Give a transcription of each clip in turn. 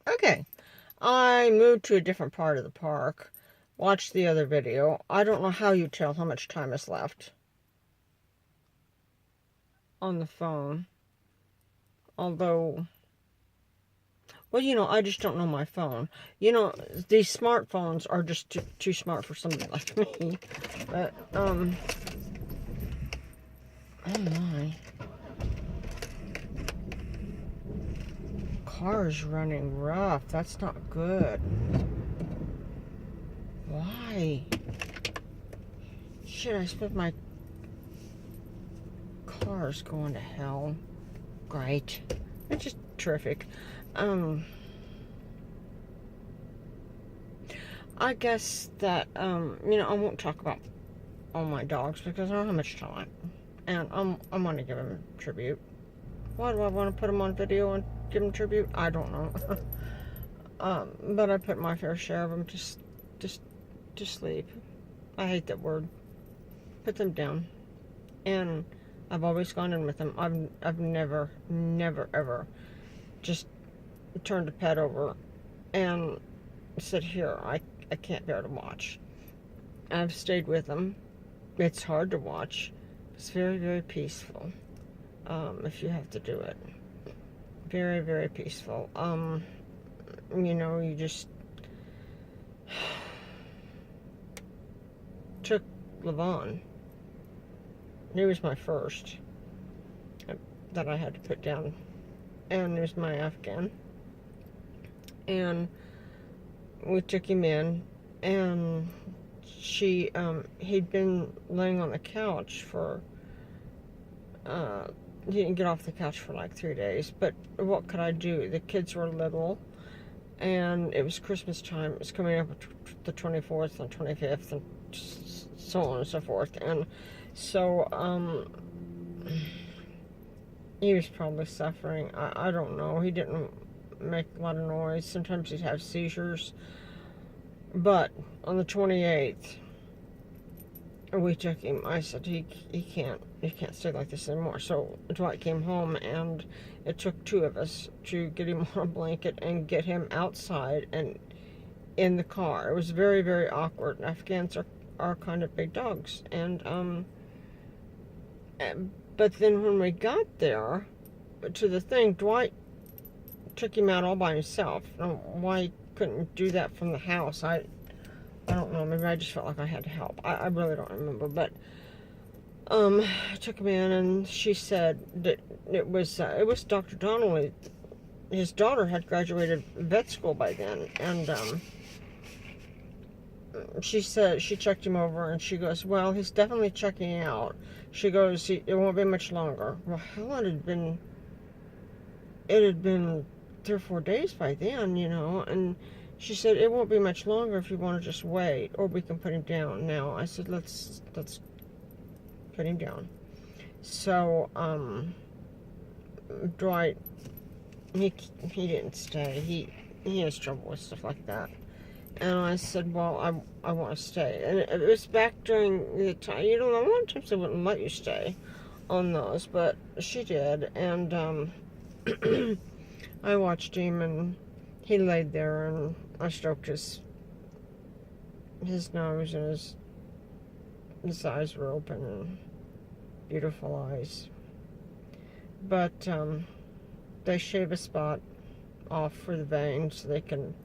Okay, I moved to a different part of the park. Watched the other video. I don't know how you tell how much time is left on the phone. Although, well, I just don't know my phone. These smartphones are just too smart for somebody like me. But, oh my. Car's running rough. That's not good. Why? Shit, I spent my car's going to hell. Great. It's just terrific. I guess that, I won't talk about all my dogs because I don't have much time. And I'm going to give them tribute. Why do I want to put them on video and give them tribute? I don't know. But I put my fair share of them to sleep. I hate that word. Put them down. And I've always gone in with them. I've never, ever just turned a pet over and said, here, I can't bear to watch. I've stayed with them. It's hard to watch. It's very, very peaceful. If you have to do it. Very, very peaceful. You just took Levon. He was my first that I had to put down. And he was my Afghan. And we took him in, and he'd been laying on the couch for, he didn't get off the couch for like 3 days, but what could I do? The kids were little, and it was Christmas time. It was coming up the 24th and 25th, and so on and so forth, and so, he was probably suffering. I don't know. He didn't make a lot of noise. Sometimes he'd have seizures. But on the 28th, we took him. I said, he can't stay like this anymore. So Dwight came home, and it took two of us to get him on a blanket and get him outside and in the car. It was very, very awkward. Afghans are kind of big dogs. But then when we got there to the thing, Dwight took him out all by himself. Why he couldn't do that from the house, I don't know. Maybe I just felt like I had to help. I really don't remember. But I took him in, and she said that it was Dr. Donnelly. His daughter had graduated vet school by then, and she said she checked him over, and she goes, well, he's definitely checking out. She goes, it won't be much longer. Well, hell, it had been 3 or 4 days by then, and she said, it won't be much longer if you want to just wait, or we can put him down now. I said, let's put him down. So, Dwight, he didn't stay. He has trouble with stuff like that. And I said, well, I want to stay. And it was back during the time, a lot of times they wouldn't let you stay on those, but she did. And I watched him, and he laid there, and I stroked his nose, and his eyes were open, and beautiful eyes. But they shave a spot off for the vein so they can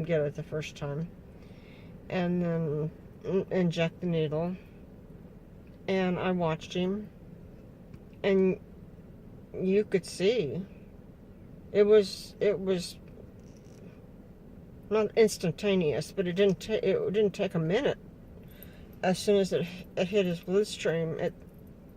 get it the first time, and then inject the needle. And I watched him, and you could see it was not instantaneous, but it didn't take a minute. As soon as it hit his bloodstream,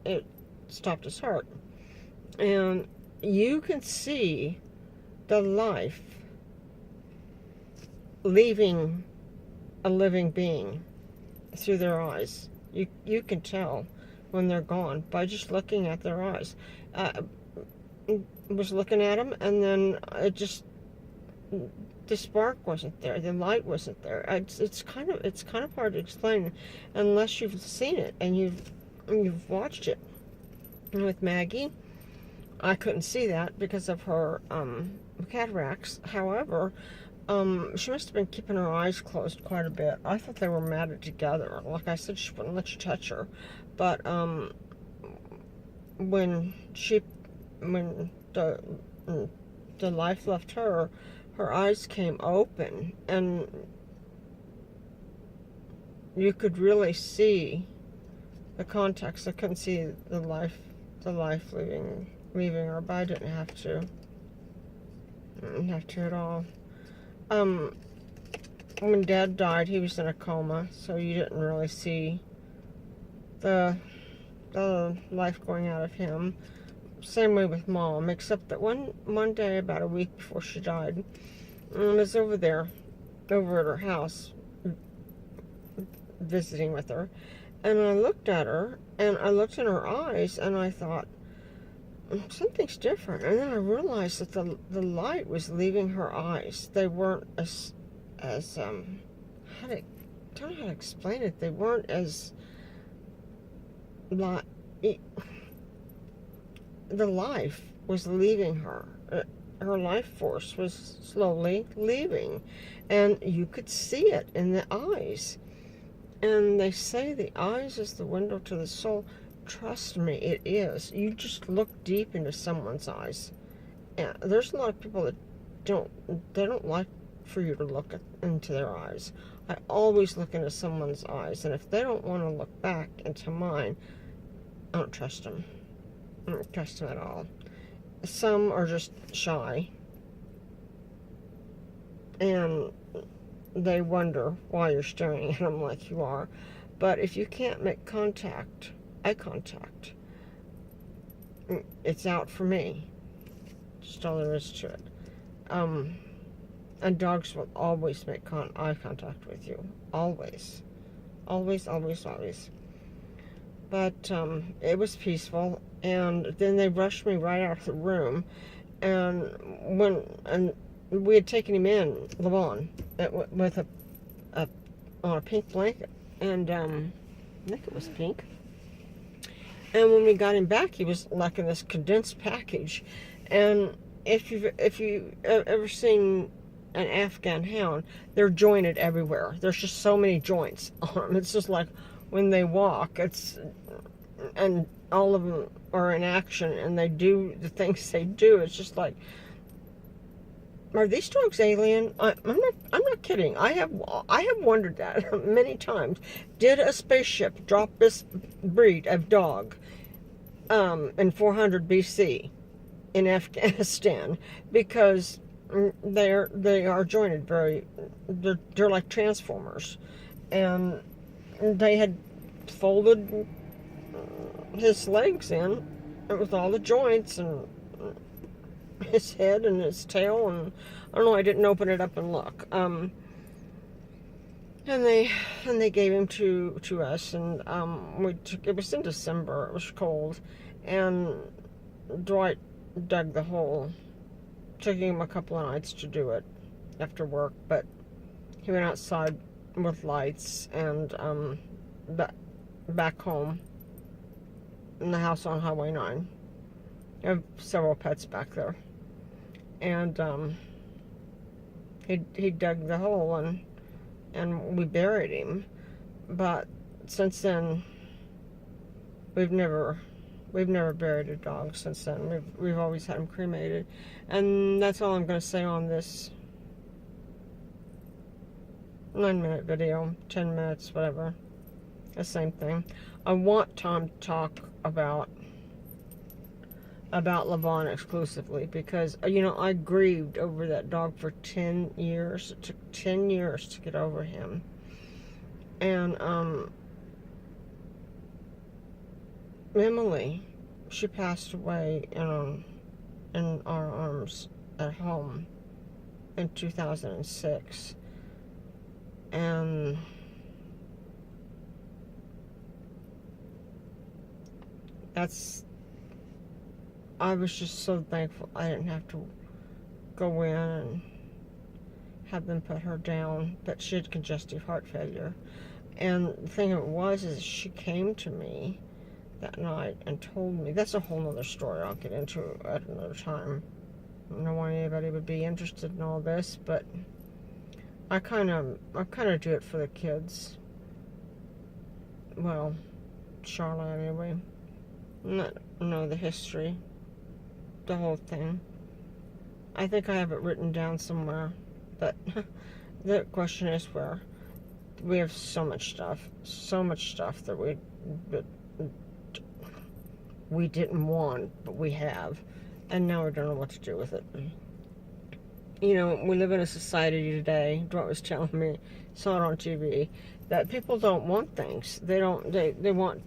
it stopped his heart, and you can see the life leaving a living being through their eyes. You can tell when they're gone by just looking at their eyes. Was looking at them, and then the spark wasn't there, the light wasn't there. It's kind of hard to explain unless you've seen it and you've watched it. And with Maggie, I couldn't see that because of her cataracts. However, she must have been keeping her eyes closed quite a bit. I thought they were matted together. Like I said, she wouldn't let you touch her. But when the life left her, her eyes came open, and you could really see the contacts. I couldn't see the life leaving her, but I didn't have to. I didn't have to at all. When Dad died, he was in a coma, so you didn't really see the life going out of him. Same way with Mom, except that one day, about a week before she died, I was over at her house, visiting with her, and I looked at her, and I looked in her eyes, and I thought, something's different. And then I realized that the light was leaving her eyes. They weren't as don't know how to explain it. They weren't as the life was leaving her. Her life force was slowly leaving, and you could see it in the eyes. And they say the eyes is the window to the soul. Trust me, it is. You just look deep into someone's eyes. And there's a lot of people that don't like for you to look into their eyes. I always look into someone's eyes, and if they don't want to look back into mine, I don't trust them. I don't trust them at all. Some are just shy, and they wonder why you're staring at them like you are. But if you can't make eye contact, it's out for me. Just all there is to it. And dogs will always make eye contact with you. Always. Always, always, always. But it was peaceful, and then they rushed me right out of the room, and we had taken him in, Levon, with on a pink blanket, and I think it was pink. And when we got him back, he was like in this condensed package. And if you've ever seen an Afghan hound, they're jointed everywhere. There's just so many joints on them. It's just like when they walk, and all of them are in action, and they do the things they do. It's just like, are these dogs alien? I'm not kidding. I have wondered that many times. Did a spaceship drop this breed of dog in 400 BC in Afghanistan? Because they are jointed they're like transformers, and they had folded his legs in with all the joints, and his head and his tail, and I don't know, I didn't open it up and look. And they gave him to us, and it was in December, it was cold, and Dwight dug the hole. Took him a couple of nights to do it after work, but he went outside with lights, and back home in the house on Highway 9. I have several pets back there. And he dug the hole, and we buried him. But since then, we've never buried a dog since then. We've always had him cremated. And that's all I'm going to say on this 9-minute video, 10 minutes, whatever. The same thing. I want Tom to talk about Levon exclusively, because I grieved over that dog for 10 years. It took 10 years to get over him. And Emily, she passed away in our arms at home in 2006. And I was just so thankful I didn't have to go in and have them put her down, but she had congestive heart failure. And the thing of it was, is she came to me that night and told me, that's a whole nother story I'll get into at another time. I don't know why anybody would be interested in all this, but I kind of do it for the kids. Well, Charlotte anyway. Not know the history, the whole thing. I think I have it written down somewhere, but the question is where. We have so much stuff that we didn't want, but we have, and now we don't know what to do with it. You know, we live in a society today, Dwight was telling me, saw it on TV, that people don't want things. They want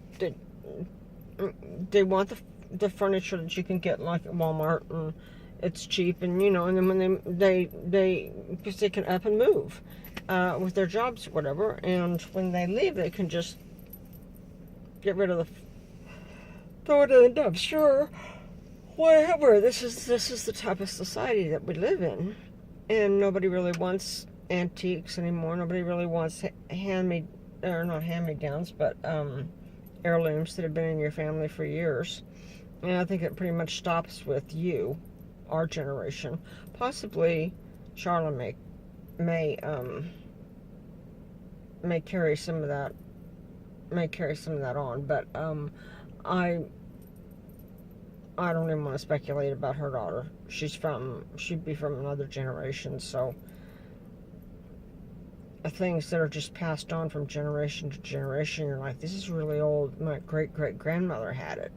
the furniture that you can get like at Walmart, and it's cheap, and you know, and then when because they can up and move with their jobs or whatever, and when they leave, they can just get rid of throw it in the dumpster, whatever. This is the type of society that we live in, and nobody really wants antiques anymore. Nobody really wants not hand-me-downs, but heirlooms that have been in your family for years. And I think it pretty much stops with you, our generation. Possibly Charlotte may carry some of that on, but I don't even want to speculate about her daughter. She'd be from another generation, so things that are just passed on from generation to generation, you're like, this is really old. My great-great-grandmother had it.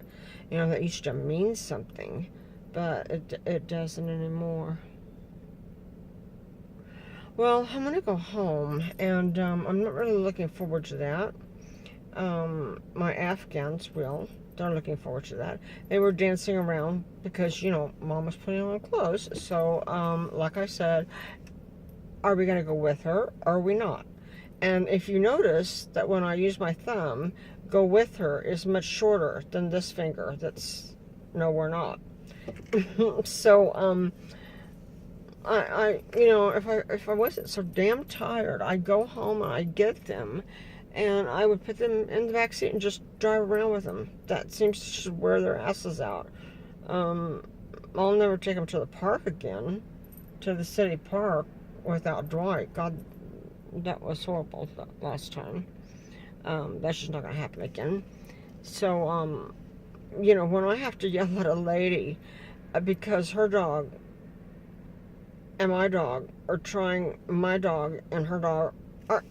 You know, that used to mean something, but it doesn't anymore. Well, I'm going to go home, and I'm not really looking forward to that. My Afghans they're looking forward to that. They were dancing around because, you know, Mom was putting on clothes. So, like I said, are we going to go with her or are we not? And if you notice that when I use my thumb, go with her is much shorter than this finger that's, no, we're not. So, I you know, if I wasn't so damn tired, I'd go home and I'd get them, and I would put them in the back seat and just drive around with them. That seems to just wear their asses out. I'll never take them to the park again, to the city park, without Dwight. God, that was horrible last time. That's just not going to happen again. So, you know, when I have to yell at a lady because her dog and my dog my dog and her dog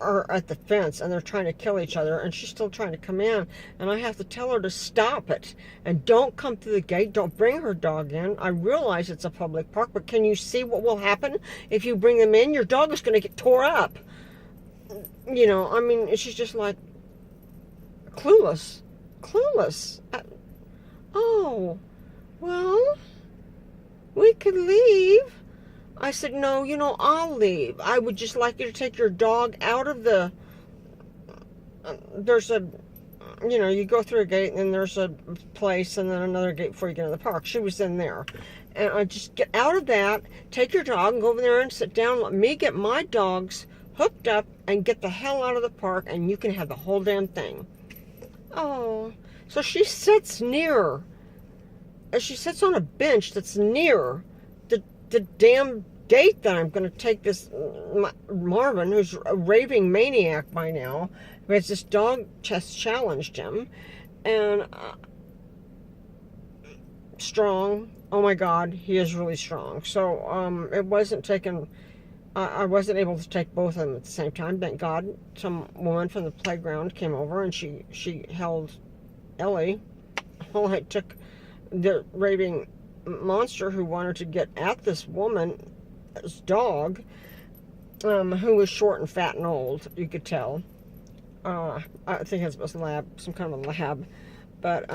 are at the fence, and they're trying to kill each other, and she's still trying to come in, and I have to tell her to stop it, and don't come through the gate, don't bring her dog in. I realize it's a public park, but can you see what will happen if you bring them in? Your dog is going to get tore up. You know, I mean, she's just like clueless. Oh, well, we could leave. I said, no, you know, I'll leave. I would just like you to take your dog out of the, there's a, you know, you go through a gate and then there's a place and then another gate before you get in the park. She was in there. And I just get out of that, take your dog and go over there and sit down. Let me get my dogs hooked up and get the hell out of the park, and you can have the whole damn thing. Oh, so she sits near, she sits on a bench that's near the damn gate that I'm going to take this Marvin, who's a raving maniac by now, because this dog just challenged him, and strong. Oh my God, he is really strong. So it wasn't taken. I wasn't able to take both of them at the same time. Thank God, some woman from the playground came over and she held Ellie. Well, I took the raving monster who wanted to get at this woman's dog, who was short and fat and old, you could tell. I think it was some kind of a lab, but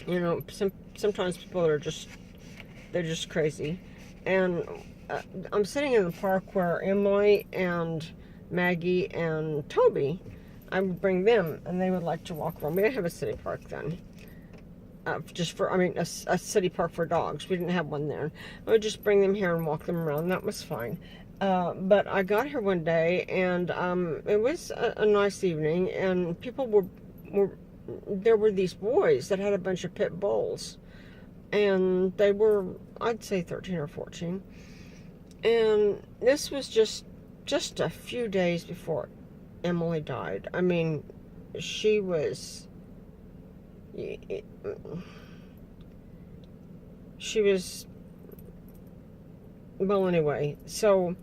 you know, sometimes people are just crazy. And I'm sitting in the park where Emily and Maggie and Toby, I would bring them, and they would like to walk around. We didn't have a city park then. A city park for dogs. We didn't have one there. I would just bring them here and walk them around. That was fine. But I got here one day, and it was a nice evening, and people were there were these boys that had a bunch of pit bulls, and they were, I'd say 13 or 14, and this was just a few days before Emily died. I mean, she was well, anyway. So,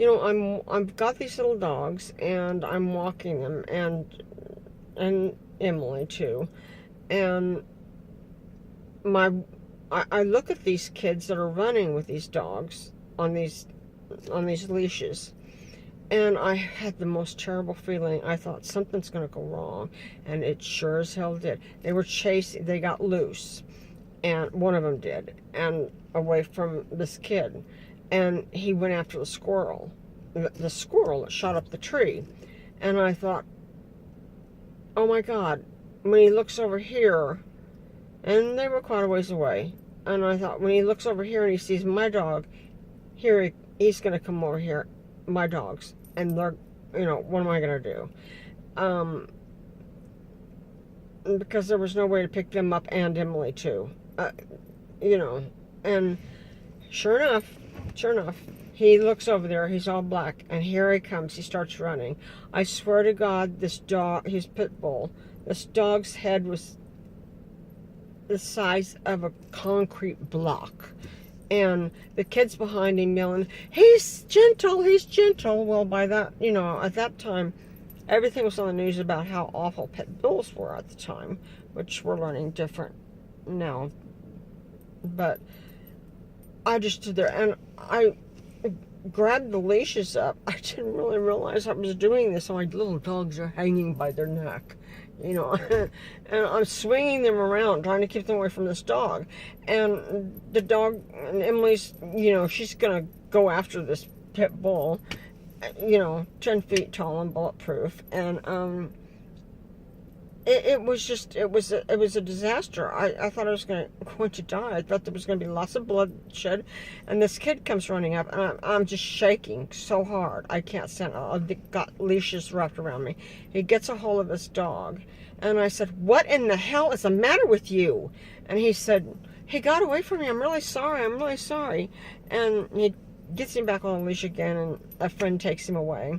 I've got these little dogs, and I'm walking them, and Emily too, and I look at these kids that are running with these dogs on these leashes, and I had the most terrible feeling. I thought something's going to go wrong, and it sure as hell did. They were chasing, they got loose, and one of them did, and away from this kid, and he went after the squirrel that shot up the tree, and I thought, oh my God, when he looks over here, and they were quite a ways away, and I thought, when he looks over here and he sees my dog, he's going to come over here, my dogs, and they're, what am I going to do? Because there was no way to pick them up, and Emily too, and sure enough, he looks over there, he's all black, and here he comes, he starts running. I swear to God, this dog, his pit bull, this dog's head was the size of a concrete block. And the kids behind him yelling, he's gentle. Well, by that, at that time, everything was on the news about how awful pit bulls were at the time, which we're learning different now. But I just stood there, and I grabbed the leashes up. I didn't really realize I was doing this. My little dogs are hanging by their neck, and I'm swinging them around, trying to keep them away from this dog. And the dog, and Emily's, she's going to go after this pit bull, 10 feet tall and bulletproof. And it was a disaster. I thought I was going to die. I thought there was going to be lots of bloodshed, and this kid comes running up, and I'm just shaking so hard I can't stand it. I've got leashes wrapped around me. He gets a hold of this dog, and I said, "What in the hell is the matter with you?" And he said, "He got away from me. I'm really sorry." And he gets him back on the leash again, and a friend takes him away,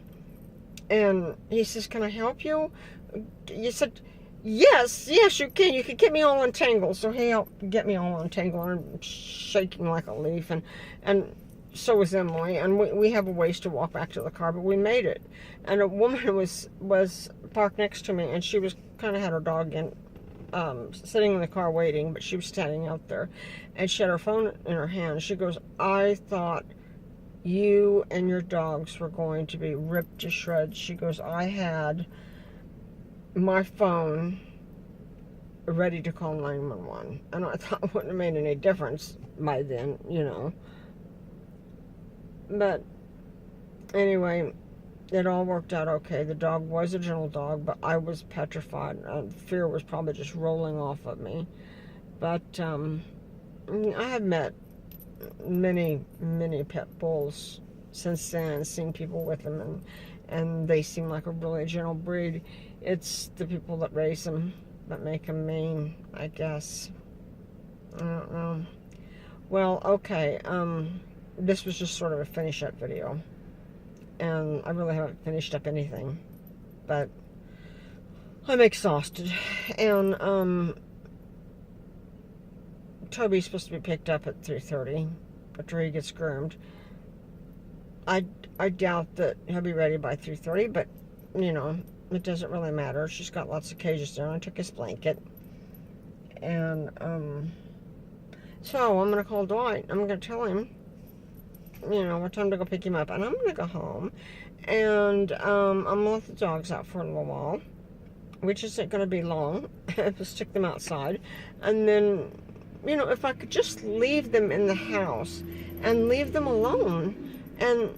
and he says, "Can I help you?" You said, yes, you can. You can get me all entangled. So he helped get me all entangled. I'm shaking like a leaf, and so was Emily. And we have a ways to walk back to the car, but we made it. And a woman was parked next to me, and she was kind of had her dog sitting in the car waiting, but she was standing out there, and she had her phone in her hand. She goes, "I thought you and your dogs were going to be ripped to shreds." She goes, "I had my phone ready to call 911. And I thought it wouldn't have made any difference by then, But anyway, it all worked out okay. The dog was a gentle dog, but I was petrified. Fear was probably just rolling off of me. But I have met many pit bulls since then, seen people with them, and they seem like a really gentle breed. It's the people that raise them that make them mean, I guess. I don't know. Well, okay, this was just sort of a finish-up video, and I really haven't finished up anything, but I'm exhausted, and Toby's supposed to be picked up at 3:30 after he gets groomed. I doubt that he'll be ready by 3:30, but, it doesn't really matter. She's got lots of cages there. I took his blanket. And, so I'm going to call Dwight. I'm going to tell him, what time to go pick him up. And I'm going to go home. And, I'm going to let the dogs out for a little while, which isn't going to be long. I'll stick them outside. And then, if I could just leave them in the house and leave them alone. And,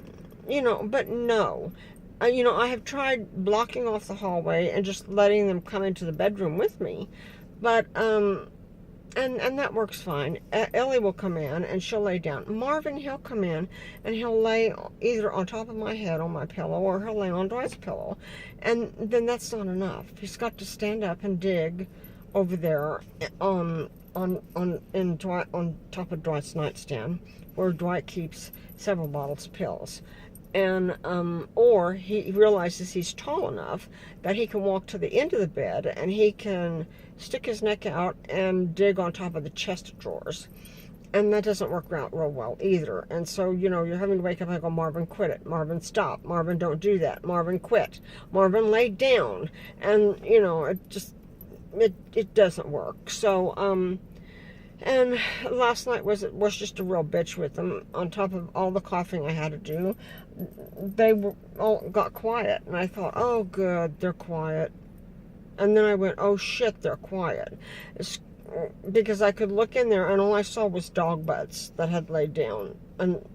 but no. I have tried blocking off the hallway and just letting them come into the bedroom with me. But and that works fine. Ellie will come in and she'll lay down. Marvin, he'll come in and he'll lay either on top of my head on my pillow, or he'll lay on Dwight's pillow. And then that's not enough. He's got to stand up and dig over there on top of Dwight's nightstand, where Dwight keeps several bottles of pills. And or he realizes he's tall enough that he can walk to the end of the bed and he can stick his neck out and dig on top of the chest of drawers. And that doesn't work out real well either. And so, you know, you're having to wake up and go, Marvin, quit it. Marvin, stop. Marvin, don't do that. Marvin, quit. Marvin, lay down. And, you know, it doesn't work. So, and last night was just a real bitch with them. On top of all the coughing I had to do, they all got quiet. And I thought, oh, good, they're quiet. And then I went, oh, shit, they're quiet. Because I could look in there and all I saw was dog butts that had laid down. And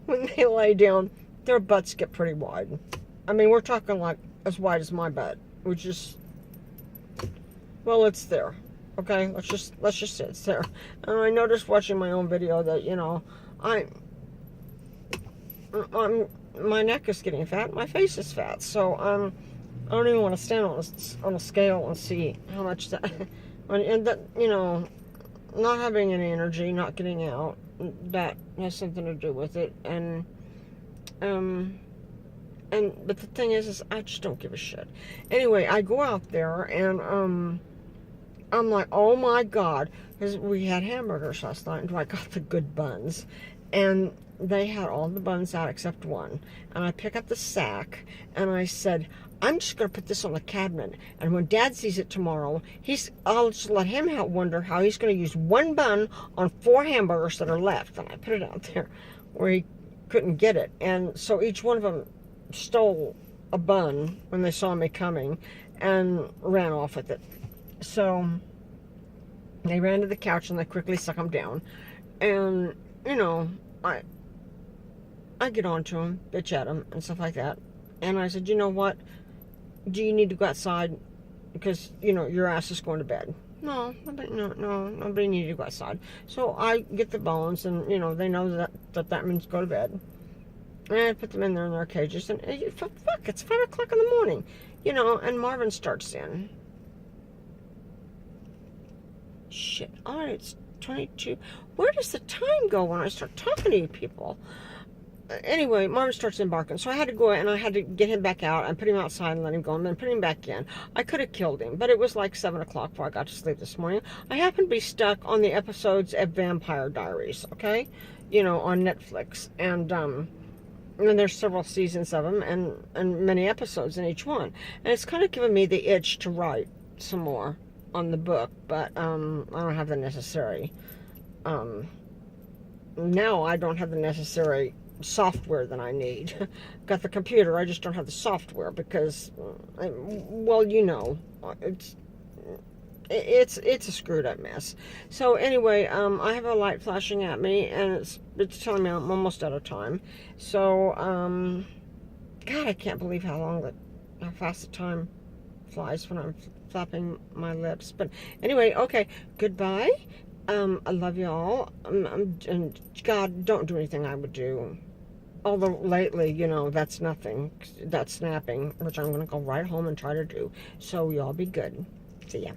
when they lay down, their butts get pretty wide. I mean, we're talking like as wide as my butt, which is, well, it's there. Okay, let's just say it's there. And I noticed watching my own video that, you know, my neck is getting fat, my face is fat, so I don't even want to stand on a scale and see how much that, and that, you know, not having any energy, not getting out, that has something to do with it. And but the thing is I just don't give a shit. Anyway, I go out there and I'm like, oh my God, because we had hamburgers last night, and I got the good buns, and they had all the buns out except one. And I pick up the sack, and I said, I'm just going to put this on the cabinet, and when Dad sees it tomorrow, I'll just let him wonder how he's going to use one bun on 4 hamburgers that are left. And I put it out there where he couldn't get it. And so each one of them stole a bun when they saw me coming and ran off with it. So they ran to the couch and they quickly suck them down. And, you know, I get on to them, bitch at them, and stuff like that. And I said, you know what? Do you need to go outside? Because, you know, your ass is going to bed. No, nobody needed to go outside. So I get the bones, and, you know, they know that means go to bed. And I put them in there in their cages, and fuck, it's 5 o'clock in the morning. You know, and Marvin starts in. Shit. All right, it's 22. Where does the time go when I start talking to you people? Anyway, Marvin starts in barking, so I had to go and I had to get him back out and put him outside and let him go and then put him back in. I could have killed him, but it was like 7 o'clock before I got to sleep this morning. I happened to be stuck on the episodes of Vampire Diaries, okay? You know, on Netflix. And there's several seasons of them and many episodes in each one. And it's kind of given me the itch to write some more on the book, but I don't have the necessary, now I don't have the necessary software that I need. Got the computer, I just don't have the software because, well, you know, it's a screwed up mess. So anyway, I have a light flashing at me, and it's telling me I'm almost out of time. So, God, I can't believe how fast the time flies when I'm flapping my lips. But anyway, okay, goodbye. I love you all. And God, don't do anything I would do. Although lately, you know, that's nothing. That's snapping, which I'm going to go right home and try to do. So y'all be good. See ya.